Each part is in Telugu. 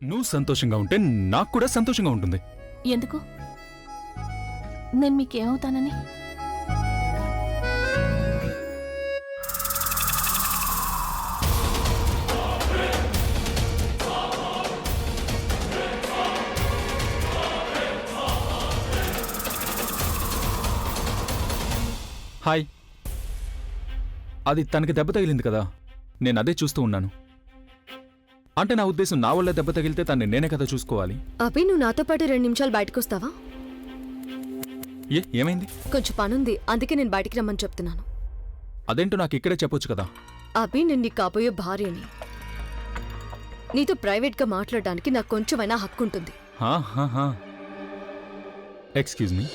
నువ్వు సంతోషంగా ఉంటే నాకు కూడా సంతోషంగా ఉంటుంది. ఎందుకు? నేను మీకేమవుతానని? హాయ్. అది తనకి దెబ్బ తగిలింది కదా, నేను అదే చూస్తూ ఉన్నాను. అంటే నా ఉద్దేశం, నా వల్ల దెబ్బ తగిలితే తన్ని నేనే కదా చూసుకోవాలి. అభి, నువ్వు నాతో పాటు 2 నిమిషాలు బయటకు వస్తావా? ఏమైంది? కొంచెం పనుంది, అందుకే నేను బయటికి రమ్మని చెప్తున్నాను. అదేంటో నాకు ఇక్కడే చెప్పొచ్చు కదా. అభి, నేను నీ కాబోయే భార్యని. నీతో ప్రైవేట్గా మాట్లాడడానికి నాకు కొంచెమైనా హక్కు ఉంటుంది. Excuse me.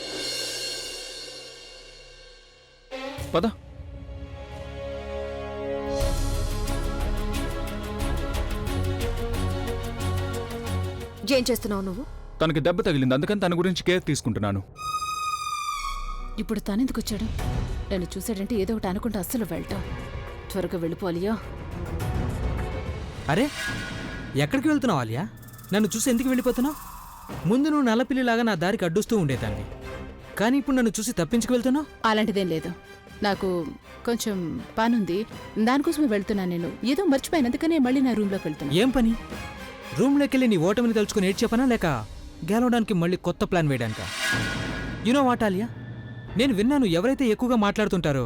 పద. ఏం చేస్తున్నావు నువ్వు? తనకి దెబ్బ తగిలింది, అందుకని తన గురించి కేర్ తీసుకుంటున్నాను. ఇప్పుడు తనెందుకు వచ్చాడు? నన్ను చూసాడంటే ఏదో ఒకటి అనుకుంటే అస్సలు వెళ్ళటం. త్వరగా వెళ్ళిపోవాలియా. అరే, ఎక్కడికి వెళ్తున్నావు ఆలియా? నన్ను చూసి ఎందుకు వెళ్ళిపోతున్నావు? ముందు నువ్వు నల్లపిల్లిలాగా నా దారికి అడ్డొస్తూ ఉండేదాన్ని, కానీ ఇప్పుడు నన్ను చూసి తప్పించుకు వెళ్తున్నావు. అలాంటిదేం లేదు. నాకు కొంచెం పనుంది, దానికోసమే వెళ్తున్నాను. నేను ఏదో మర్చిపోయినందుకనే మళ్ళీ నా రూమ్లోకి వెళ్తున్నా. ఏం పని? రూమ్లోకి వెళ్ళి నీ ఓటమిని తలుచుకుని ఏడ్ చెప్పనా, లేక గెలవడానికి మళ్ళీ కొత్త ప్లాన్ వేయడానికా? యునో వాట్ ఆలియా, నేను విన్నాను ఎవరైతే ఎక్కువగా మాట్లాడుతుంటారో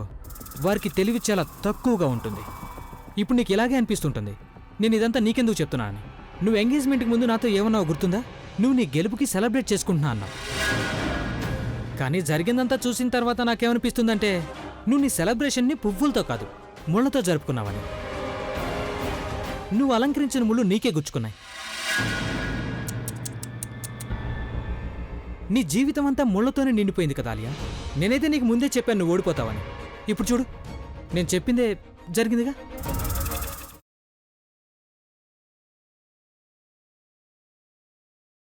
వారికి తెలివి చాలా తక్కువగా ఉంటుంది. ఇప్పుడు నీకు ఇలాగే అనిపిస్తుంటుంది. నేను ఇదంతా నీకెందుకు చెప్తున్నా అని. నువ్వు ఎంగేజ్మెంట్కి ముందు నాతో ఏమన్నావు గుర్తుందా? నువ్వు నీ గెలుపుకి సెలబ్రేట్ చేసుకుంటున్నా అన్నావు. కానీ జరిగిందంతా చూసిన తర్వాత నాకేమనిపిస్తుందంటే, నువ్వు నీ సెలబ్రేషన్ని పువ్వులతో కాదు, ముళ్లతో జరుపుకున్నావని. నువ్వు అలంకరించిన ముళ్ళు నీకే గుచ్చుకున్నాయి. నీ జీవితం అంతా ముళ్లతోనే నిండిపోయింది కదా ఆలియా. నేనైతే నీకు ముందే చెప్పాను నువ్వు ఓడిపోతావని. ఇప్పుడు చూడు, నేను చెప్పిందే జరిగిందిగా.